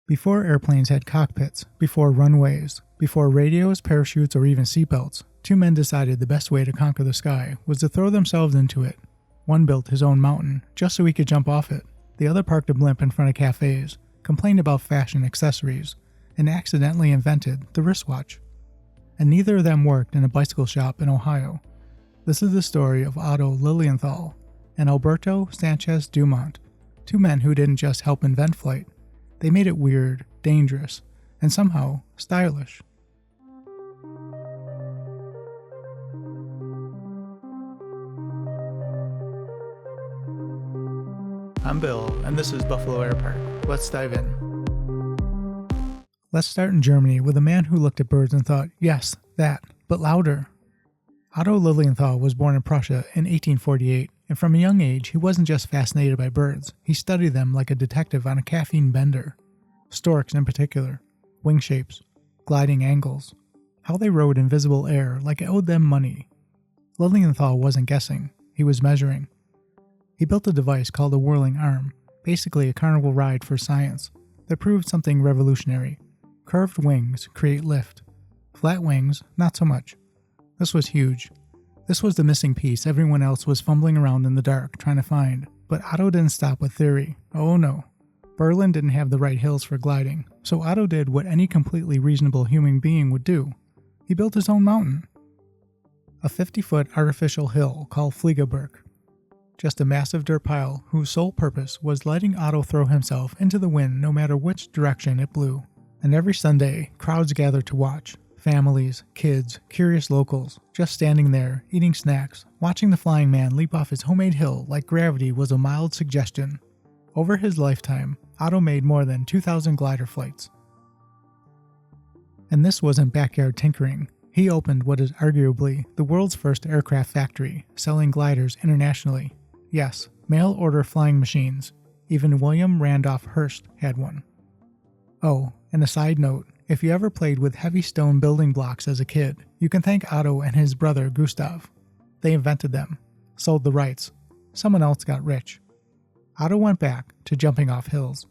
Before airplanes had cockpits, before runways, before radios, parachutes, or even seatbelts, two men decided the best way to conquer the sky was to throw themselves into it. One built his own mountain, just so he could jump off it. The other parked a blimp in front of cafés, complained about fashion accessories, and accidentally invented the wristwatch. And neither of them worked in a bicycle shop in Ohio. This is the story of Otto Lilienthal and Alberto Santos-Dumont, two men who didn't just help invent flight. They made it weird, dangerous, and somehow stylish. I'm Bill, and this is Buffalo Air Park. Let's dive in. Let's start in Germany with a man who looked at birds and thought, yes, that, but louder. Otto Lilienthal was born in Prussia in 1848, and from a young age, he wasn't just fascinated by birds, he studied them like a detective on a caffeine bender. Storks in particular, wing shapes, gliding angles, how they rode in visible air like it owed them money. Lilienthal wasn't guessing, he was measuring. He built a device called a whirling arm, basically a carnival ride for science, that proved something revolutionary. Curved wings create lift. Flat wings, not so much. This was huge. This was the missing piece everyone else was fumbling around in the dark trying to find, but Otto didn't stop with theory. Oh no. Berlin didn't have the right hills for gliding, so Otto did what any completely reasonable human being would do. He built his own mountain. A 50-foot artificial hill called Fliegerberg. Just a massive dirt pile whose sole purpose was letting Otto throw himself into the wind no matter which direction it blew. And every Sunday, crowds gathered to watch. Families, kids, curious locals, just standing there, eating snacks, watching the flying man leap off his homemade hill like gravity was a mild suggestion. Over his lifetime, Otto made more than 2,000 glider flights. And this wasn't backyard tinkering. He opened what is arguably the world's first aircraft factory, selling gliders internationally. Yes, mail-order flying machines. Even William Randolph Hearst had one. Oh, and a side note, if you ever played with heavy stone building blocks as a kid, you can thank Otto and his brother Gustav. They invented them, sold the rights. Someone else got rich. Otto went back to jumping off hills.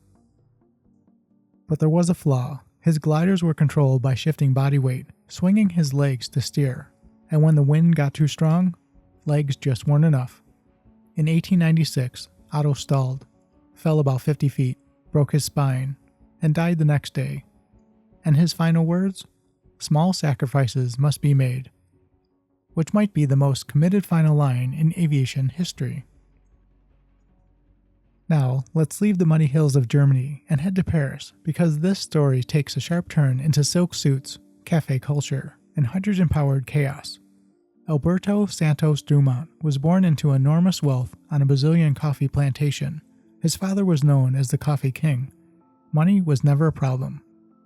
But there was a flaw. His gliders were controlled by shifting body weight, swinging his legs to steer. And when the wind got too strong, legs just weren't enough. In 1896, Otto stalled, fell about 50 feet, broke his spine, and died the next day. And his final words? Small sacrifices must be made. Which might be the most committed final line in aviation history. Now, let's leave the muddy hills of Germany and head to Paris, because this story takes a sharp turn into silk suits, cafe culture, and hydrogen-powered chaos. Alberto Santos-Dumont was born into enormous wealth on a Brazilian coffee plantation. His father was known as the Coffee King. Money was never a problem.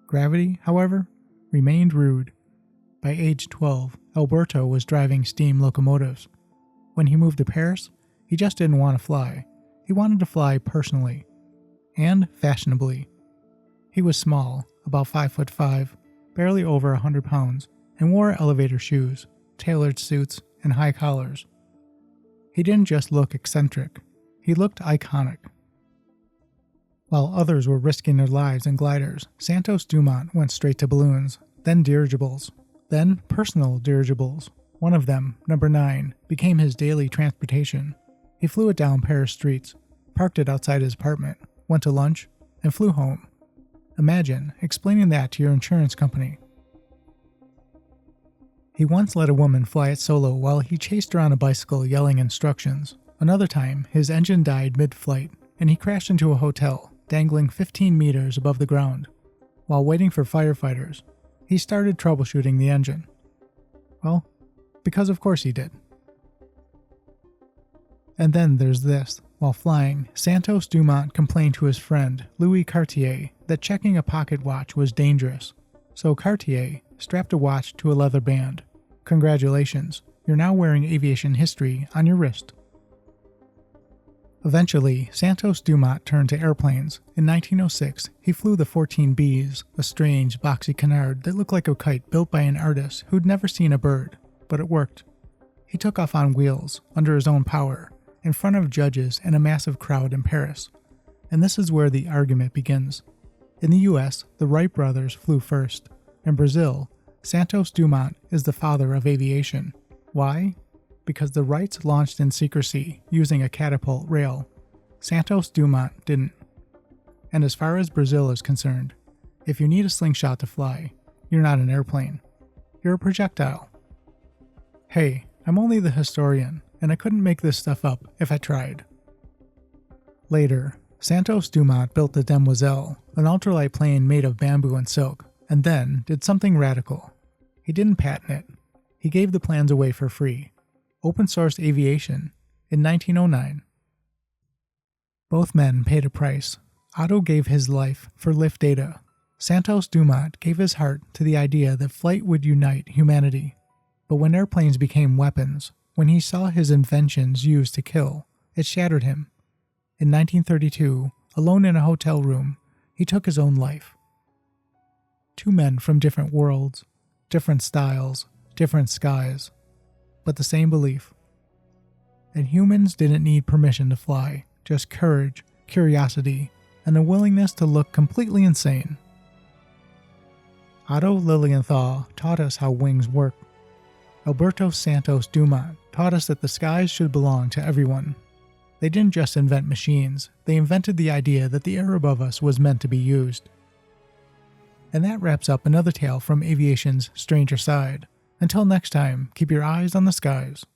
Gravity, however, remained rude. By age 12, Alberto was driving steam locomotives. When he moved to Paris, he just didn't want to fly. He wanted to fly personally. And fashionably. He was small, about 5'5", barely over 100 pounds, and wore elevator shoes, tailored suits, and high collars. He didn't just look eccentric, he looked iconic. While others were risking their lives in gliders, Santos-Dumont went straight to balloons, then dirigibles, then personal dirigibles. One of them, number 9, became his daily transportation. He flew it down Paris streets, parked it outside his apartment, went to lunch, and flew home. Imagine explaining that to your insurance company. He once let a woman fly it solo while he chased her on a bicycle yelling instructions. Another time, his engine died mid-flight, and he crashed into a hotel, dangling 15 meters above the ground. While waiting for firefighters, he started troubleshooting the engine. Well, because of course he did. And then there's this. While flying, Santos-Dumont complained to his friend, Louis Cartier, that checking a pocket watch was dangerous. So Cartier strapped a watch to a leather band. Congratulations, you're now wearing aviation history on your wrist. Eventually, Santos-Dumont turned to airplanes. In 1906, he flew the 14Bs, a strange, boxy canard that looked like a kite built by an artist who'd never seen a bird, but it worked. He took off on wheels, under his own power, in front of judges and a massive crowd in Paris. And this is where the argument begins. In the US, the Wright Brothers flew first. In Brazil, Santos-Dumont is the father of aviation. Why? Because the Wrights launched in secrecy using a catapult rail. Santos-Dumont didn't. And as far as Brazil is concerned, if you need a slingshot to fly, you're not an airplane. You're a projectile. Hey, I'm only the historian, and I couldn't make this stuff up if I tried. Later, Santos-Dumont built the Demoiselle, an ultralight plane made of bamboo and silk, and then did something radical. He didn't patent it. He gave the plans away for free. Open source aviation in 1909. Both men paid a price. Otto gave his life for lift data. Santos-Dumont gave his heart to the idea that flight would unite humanity. But when airplanes became weapons, when he saw his inventions used to kill, it shattered him. In 1932, alone in a hotel room, he took his own life. Two men from different worlds, different styles, different skies, but the same belief. And humans didn't need permission to fly, just courage, curiosity, and a willingness to look completely insane. Otto Lilienthal taught us how wings work. Alberto Santos-Dumont taught us that the skies should belong to everyone. They didn't just invent machines, they invented the idea that the air above us was meant to be used. And that wraps up another tale from aviation's stranger side. Until next time, keep your eyes on the skies.